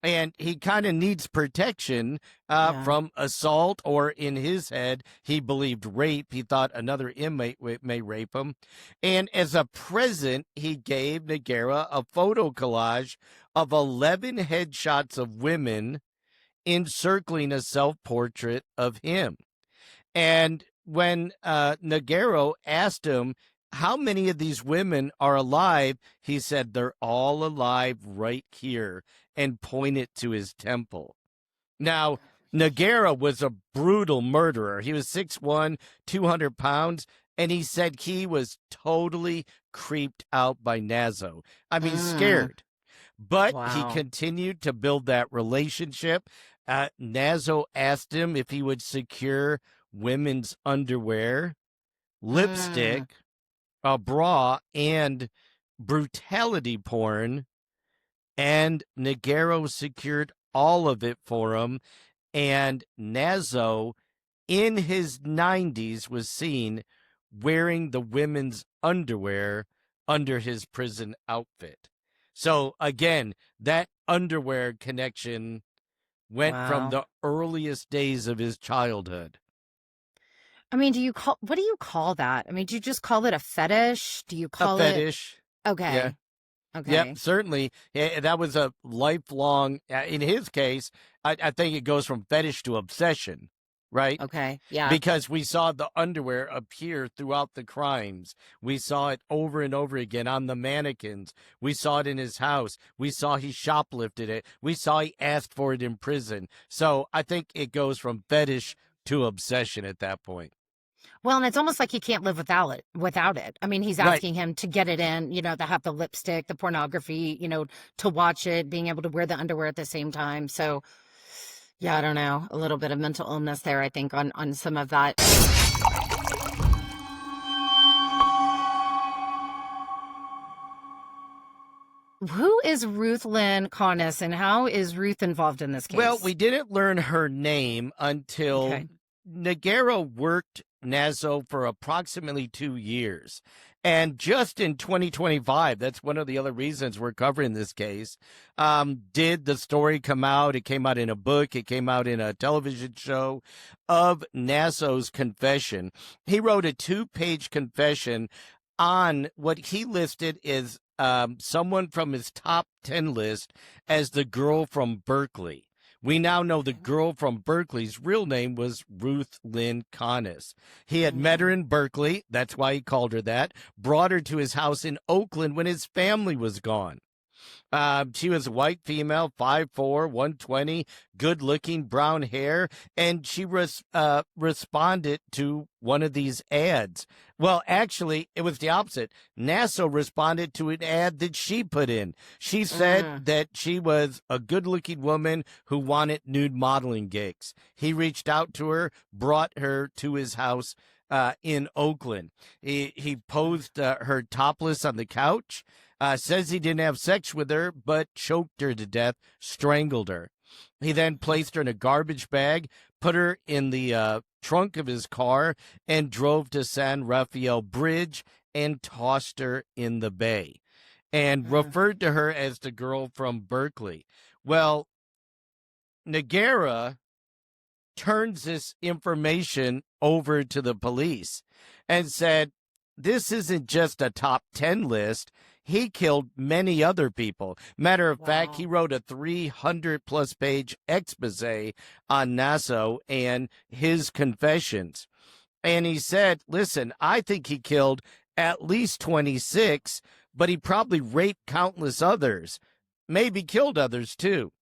and he kind of needs protection Yeah. from assault, or in his head, he believed rape. He thought another inmate may rape him. And as a present, he gave Noguera a photo collage of 11 headshots of women encircling a self-portrait of him. And when Noguera asked him, how many of these women are alive? He said, they're all alive right here, and pointed to his temple. Now, Noguera was a brutal murderer. He was 6'1", 200 pounds, and he said he was totally creeped out by Nazo. I mean, Mm. scared. But he Wow. continued to build that relationship. Nazo asked him if he would secure women's underwear, Mm. lipstick, a bra, and brutality porn. And Noguera secured all of it for him. And Nazo, in his 90s, was seen wearing the women's underwear under his prison outfit. So again, that underwear connection went from Wow. the earliest days of his childhood. I mean, what do you call that? I mean, do you just call it a fetish? Do you A call it fetish. Yeah. okay. Yep, Okay. certainly. That was a lifelong, in his case, I think it goes from fetish to obsession, right? Okay. Yeah. Because we saw the underwear appear throughout the crimes. We saw it over and over again on the mannequins. We saw it in his house. We saw he shoplifted it. We saw he asked for it in prison. So I think it goes from fetish to obsession at that point. Well, and it's almost like he can't live without it. I mean, he's Right. asking him to get it in, to have the lipstick, the pornography, to watch it, being able to wear the underwear at the same time. So, yeah, I don't know, a little bit of mental illness there, I think, on some of that. Who is Ruth Lynn Connis, and how is Ruth involved in this Well, case? we didn't learn her name until Okay. Noguera worked Nazo for approximately 2 years. And just in 2025, that's one of the other reasons we're covering this case, did the story come out. It came out in a book. It came out in a television show of Nazo's confession. He wrote a 2-page confession on what he listed as someone from his top 10 list as the girl from Berkeley. We now know the girl from Berkeley's real name was Ruth Lynn Connis. He had met her Mm. in Berkeley. That's why he called her that. Brought her to his house in Oakland when his family was gone. She was a white female, 5'4", 120, good looking, brown hair, and she responded to one of these ads. Well, actually, it was the opposite. NASA responded to an ad that she put in. She said Mm. that she was a good looking woman who wanted nude modeling gigs. He reached out to her, brought her to his house in Oakland. He posed her topless on the couch. Says he didn't have sex with her, but choked her to death, strangled her. He then placed her in a garbage bag, put her in the trunk of his car, and drove to San Rafael Bridge and tossed her in the bay, and Mm. referred to her as the girl from Berkeley. Well, Noguera turns this information over to the police and said, this isn't just a top 10 list. He killed many other people. Matter of fact, he Wow. wrote a 300-plus page expose on Nassau and his confessions. And he said, listen, I think he killed at least 26, but he probably raped countless others, maybe killed others too.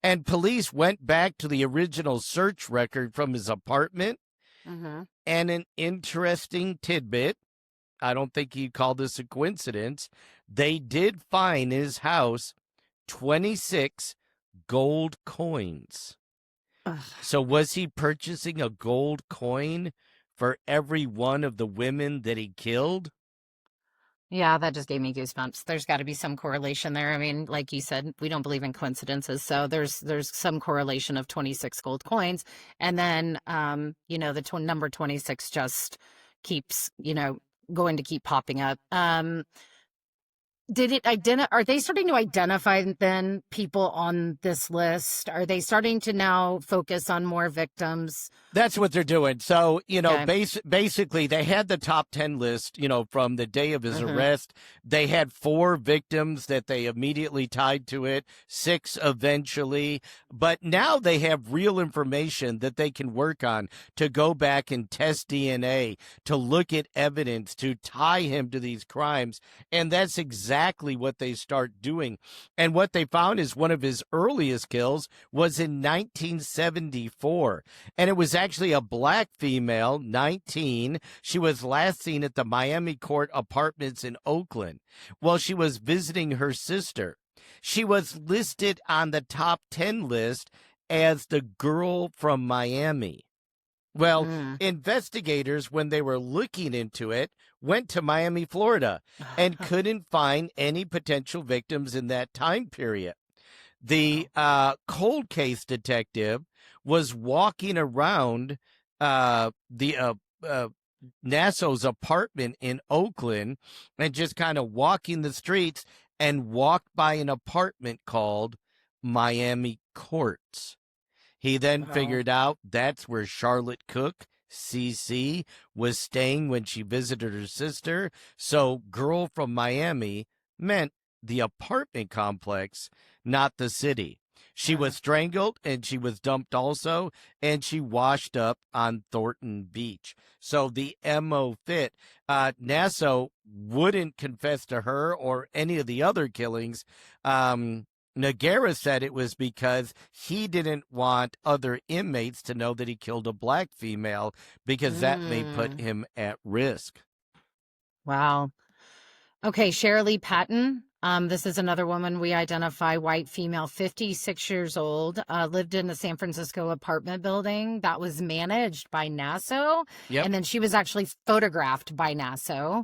And police went back to the original search record from his apartment. Mm-hmm. And an interesting tidbit, I don't think you call this a coincidence, they did find in his house 26 gold coins. Ugh. So was he purchasing a gold coin for every one of the women that he killed? Yeah, that just gave me goosebumps. There's got to be some correlation there. I mean, like you said, we don't believe in coincidences, so there's some correlation of 26 gold coins, and then the number 26 just keeps going to keep popping up. Did it are they starting to identify then people on this list? Are they starting to now focus on more victims? That's what they're doing. So, Okay. basically, they had the top 10 list, from the day of his arrest. They had 4 victims that they immediately tied to it, 6 eventually. But now they have real information that they can work on to go back and test DNA, to look at evidence, to tie him to these crimes. And that's exactly what they start doing. And what they found is one of his earliest kills was in 1974. And it was actually a black female, 19. She was last seen at the Miami Court Apartments in Oakland while she was visiting her sister. She was listed on the top 10 list as the girl from Miami. Well, investigators, when they were looking into it, went to Miami, Florida, and couldn't find any potential victims in that time period. The cold case detective was walking around Nassau's apartment in Oakland and just kind of walking the streets and walked by an apartment called Miami Courts. He then figured out that's where Charlotte Cook, CC, was staying when she visited her sister. So girl from Miami meant the apartment complex, not the city. She was strangled and she was dumped also, and she washed up on Thornton Beach. So the MO fit. Nassau wouldn't confess to her or any of the other killings. Noguera said it was because he didn't want other inmates to know that he killed a black female because that may put him at risk. Wow. Okay, Shirley Patton. This is another woman we identify, white female, 56 years old, lived in the San Francisco apartment building that was managed by Nassau. Yep. And then she was actually photographed by Nassau.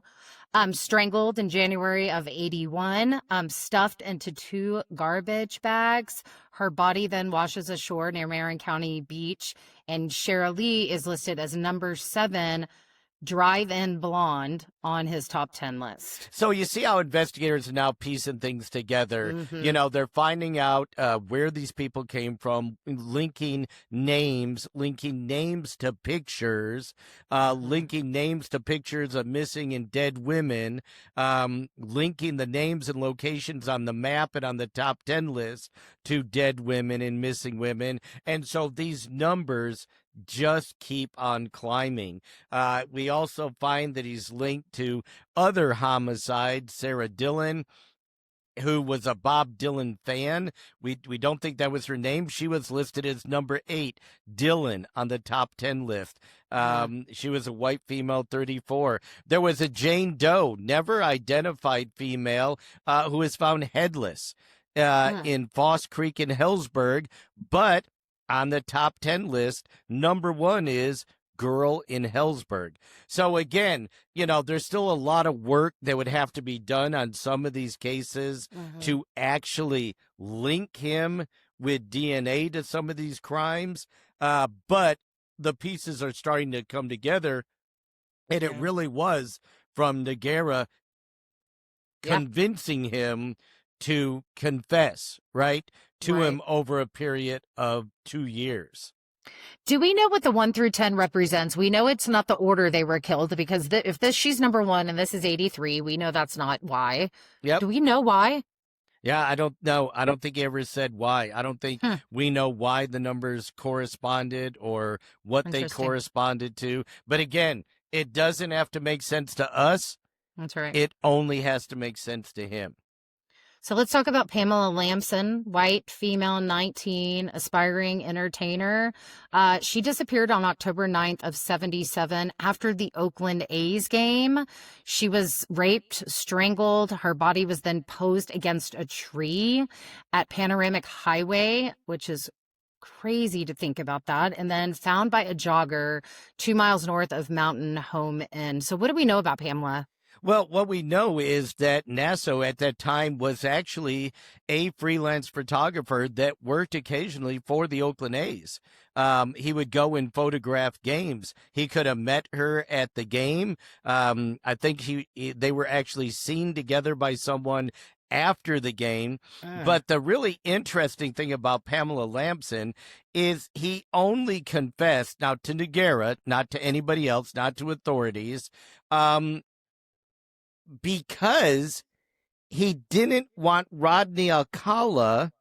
Strangled in January of 81, stuffed into 2 garbage bags. Her body then washes ashore near Marin County Beach. And Cheryl Lee is listed as number 7 drive-in blonde on his top 10 list. So you see how investigators are now piecing things together. They're finding out where these people came from, linking names to pictures, linking names to pictures of missing and dead women, linking the names and locations on the map and on the top 10 list to dead women and missing women. And so these numbers just keep on climbing. We also find that he's linked to other homicides. Sarah Dillon, who was a Bob Dylan fan. We don't think that was her name. She was listed as number 8, Dylan, on the top 10 list. She was a white female, 34. There was a Jane Doe, never identified female, who was found headless in Foss Creek in Hellsburg, but on the top 10 list, number 1 is girl in Hellsburg. So again, there's still a lot of work that would have to be done on some of these cases to actually link him with DNA to some of these crimes. But the pieces are starting to come together, and it really was from Noguera convincing him to confess, right, to him over a period of 2 years. Do we know what the 1 through 10 represents? We know it's not the order they were killed, because if she's number 1 and this is 83, we know that's not why. Yep. Do we know why? Yeah, I don't know. I don't think he ever said why. I don't think we know why the numbers corresponded or what they corresponded to. But again, it doesn't have to make sense to us. That's right. It only has to make sense to him. So let's talk about Pamela Lamson, white, female, 19, aspiring entertainer. She disappeared on October 9th of 77 after the Oakland A's game. She was raped, strangled. Her body was then posed against a tree at Panoramic Highway, which is crazy to think about that, and then found by a jogger 2 miles north of Mountain Home Inn. So what do we know about Pamela? Well, what we know is that Nasso at that time was actually a freelance photographer that worked occasionally for the Oakland A's. He would go and photograph games. He could have met her at the game. I think they were actually seen together by someone after the game. Mm. But the really interesting thing about Pamela Lamson is he only confessed, now to Noguera, not to anybody else, not to authorities, because he didn't want Rodney Alcala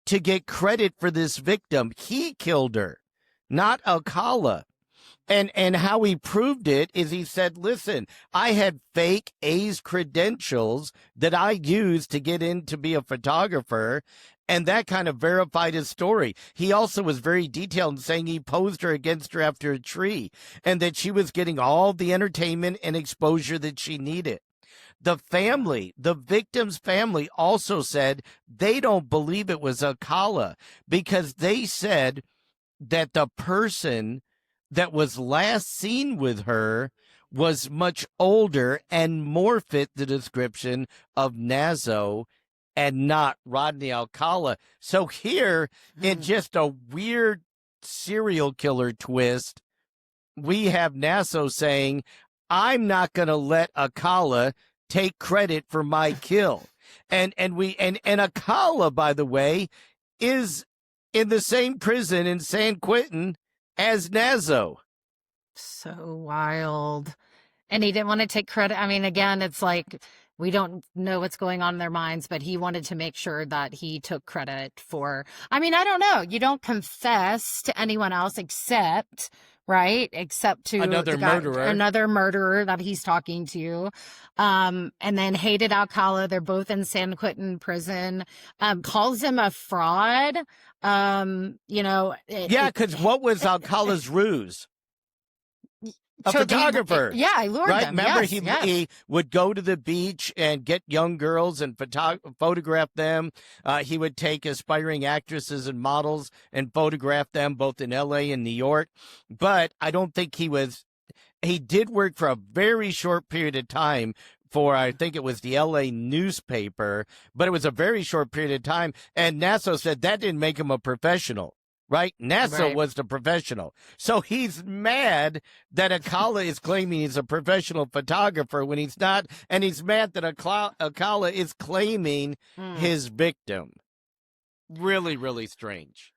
to get credit for this victim. He killed her, not Alcala. And how he proved it is he said, listen, I had fake A's credentials that I used to get in to be a photographer. And that kind of verified his story. He also was very detailed in saying he posed her against her after a tree and that she was getting all the entertainment and exposure that she needed. The family, the victim's family, also said they don't believe it was Alcala because they said that the person that was last seen with her was much older and more fit the description of Nasso and not Rodney Alcala. So here, in just a weird serial killer twist, we have Nasso saying, I'm not going to let Alcala take credit for my kill. And Alcala, by the way, is in the same prison in San Quentin as Nasso. So wild. And he didn't want to take credit. I mean, again, it's like we don't know what's going on in their minds, but he wanted to make sure that he took credit for. I mean, I don't know. You don't confess to anyone else except, right? Except to Another murderer. Another murderer that he's talking to. And then hated Alcala. They're both in San Quentin prison. Calls him a fraud. Yeah, because what was Alcala's ruse? A So photographer. Yeah, I lured right? them. Remember, Yes, he would go to the beach and get young girls and photograph them. He would take aspiring actresses and models and photograph them both in L.A. and New York. But I don't think he did work for a very short period of time for, I think it was the L.A. newspaper, but it was a very short period of time. And Nasso said that didn't make him a professional. Right? Nasso was the professional. So he's mad that Alcala is claiming he's a professional photographer when he's not. And he's mad that Alcala is claiming his victim. Really, really strange.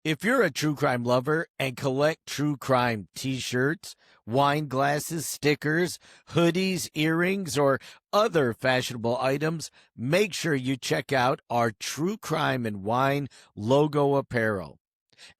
If you're a true crime lover and collect true crime t-shirts, wine glasses, stickers, hoodies, earrings, or other fashionable items, make sure you check out our True Crime and Wine logo apparel.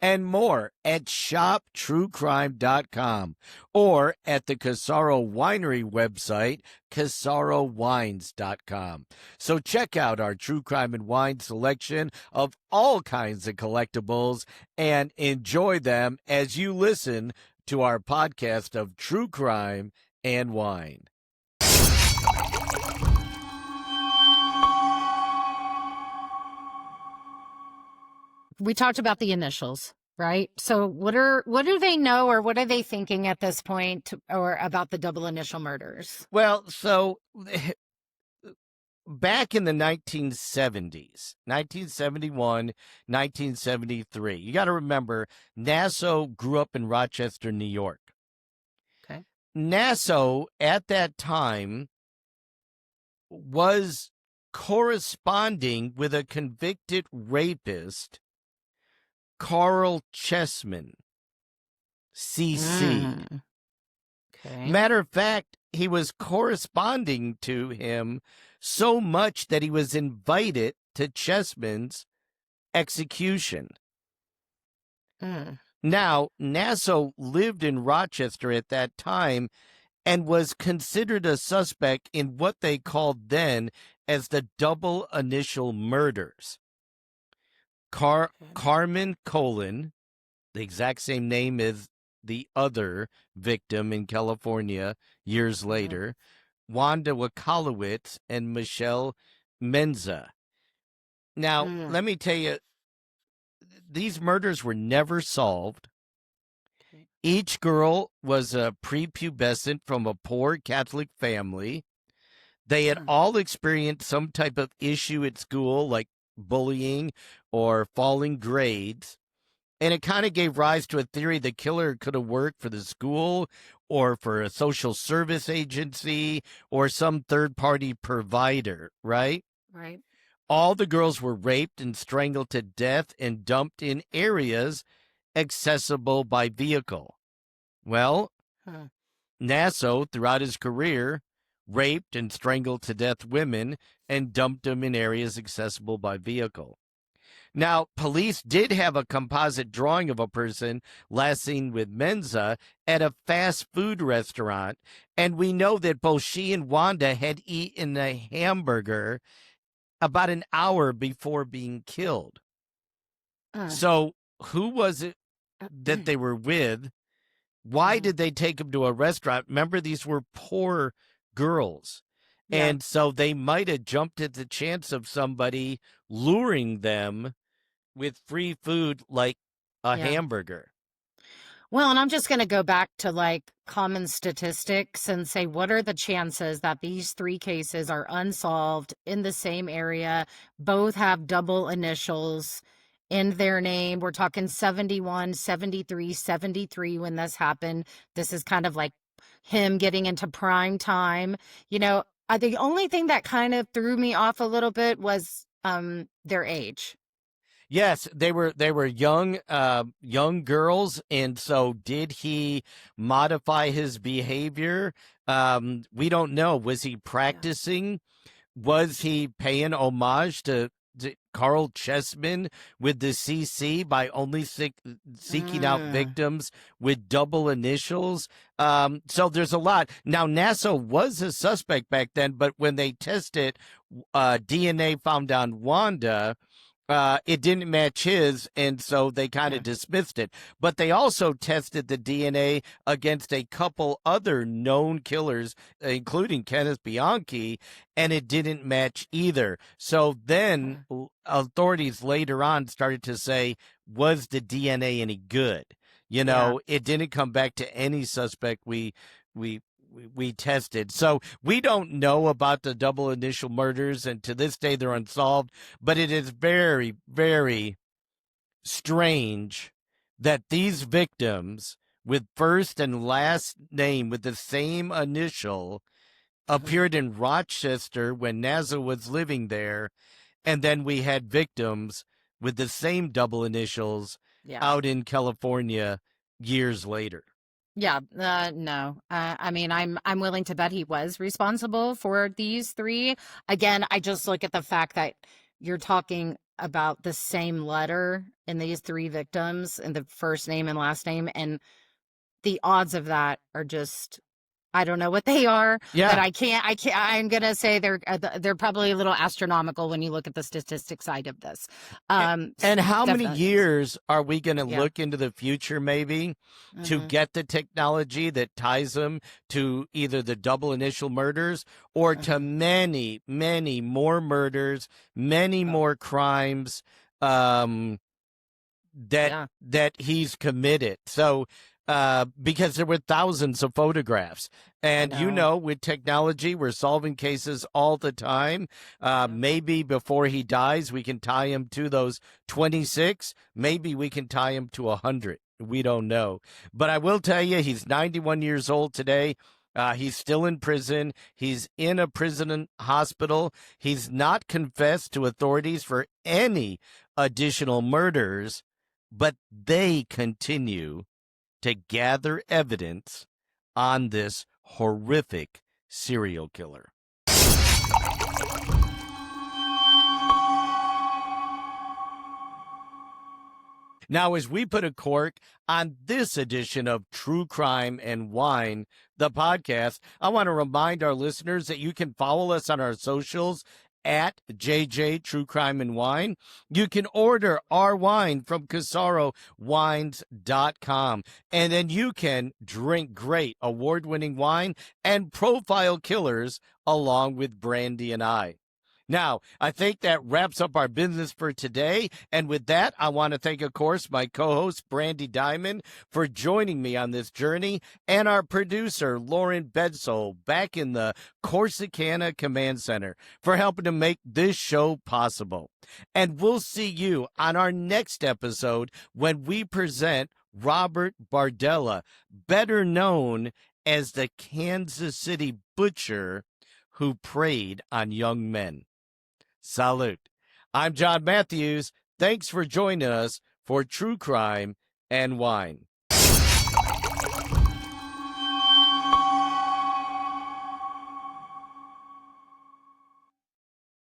And more at shoptruecrime.com or at the Casaro Winery website, casarowines.com. So check out our True Crime and Wine selection of all kinds of collectibles and enjoy them as you listen to our podcast of True Crime and Wine. We talked about the initials, right? So what do they know or what are they thinking at this point or about the double initial murders? Well, so back in the 1970s, 1971, 1973, you got to remember Nasso grew up in Rochester, New York. Okay. Nasso at that time was corresponding with a convicted rapist, Carl Chessman, CC. Okay. Matter of fact, he was corresponding to him so much that he was invited to Chessman's execution. Now, Nasso lived in Rochester at that time and was considered a suspect in what they called then as the double initial murders. Carmen Colon, the exact same name as the other victim in California years later, Wanda Wakalowicz, and Michelle Menza. Now, let me tell you, these murders were never solved. Okay. Each girl was a prepubescent from a poor Catholic family. They had all experienced some type of issue at school, like bullying or falling grades. And it kind of gave rise to a theory the killer could have worked for the school or for a social service agency or some third party provider, right? Right. All the girls were raped and strangled to death and dumped in areas accessible by vehicle. Well, Nasso, throughout his career, raped and strangled to death women and dumped them in areas accessible by vehicle. Now, police did have a composite drawing of a person last seen with Menza at a fast food restaurant, and we know that both she and Wanda had eaten a hamburger about an hour before being killed. So, who was it that they were with? Why did they take them to a restaurant? Remember, these were poor girls. Yeah. And so they might have jumped at the chance of somebody luring them with free food like a Yeah. hamburger. Well, and I'm just going to go back to like common statistics and say, what are the chances that these three cases are unsolved in the same area, both have double initials in their name? We're talking 71, 73, 73 when this happened. This is kind of like him getting into prime time. You know, the only thing that kind of threw me off a little bit was their age. Yes, they were young girls, and so did he modify his behavior? We don't know. Was he practicing? Was he paying homage to Carl Chessman with the CC by only seeking out victims with double initials? So there's a lot. Now, Nasso was a suspect back then, but when they tested DNA found on Wanda, it didn't match his, and so they kind of dismissed it. But they also tested the DNA against a couple other known killers, including Kenneth Bianchi, and it didn't match either. So then authorities later on started to say, was the DNA any good? You know, it didn't come back to any suspect we tested. So we don't know about the double initial murders, and to this day they're unsolved. But it is very, very strange that these victims with first and last name with the same initial appeared in Rochester when Nasso was living there, and then we had victims with the same double initials out in California years later. Yeah, no. I mean, I'm willing to bet he was responsible for these three. Again, I just look at the fact that you're talking about the same letter in these three victims in the first name and last name, and the odds of that are just, I don't know what they are, but I can't, I'm going to say they're probably a little astronomical when you look at the statistic side of this. And how many years are we going to Yeah. look into the future, maybe, to get the technology that ties them to either the double initial murders or to many, many more murders, many more crimes that he's committed? So, because there were thousands of photographs. And, you know, with technology, we're solving cases all the time. Maybe before he dies, we can tie him to those 26. Maybe we can tie him to 100. We don't know. But I will tell you, he's 91 years old today. He's still in prison. He's in a prison hospital. He's not confessed to authorities for any additional murders, but they continue to gather evidence on this horrific serial killer. Now, as we put a cork on this edition of True Crime and Wine, the podcast, I want to remind our listeners that you can follow us on our socials at JJ True Crime and Wine. You can order our wine from CasaroWines.com, and then you can drink great award-winning wine and profile killers along with Brandy and I. Now, I think that wraps up our business for today. And with that, I want to thank, of course, my co-host, Brandy Diamond, for joining me on this journey, and our producer, Lauren Bedsole, back in the Corsicana Command Center, for helping to make this show possible. And we'll see you on our next episode when we present Robert Bardella, better known as the Kansas City Butcher who preyed on young men. Salute. I'm John Matthews. Thanks for joining us for True Crime and Wine.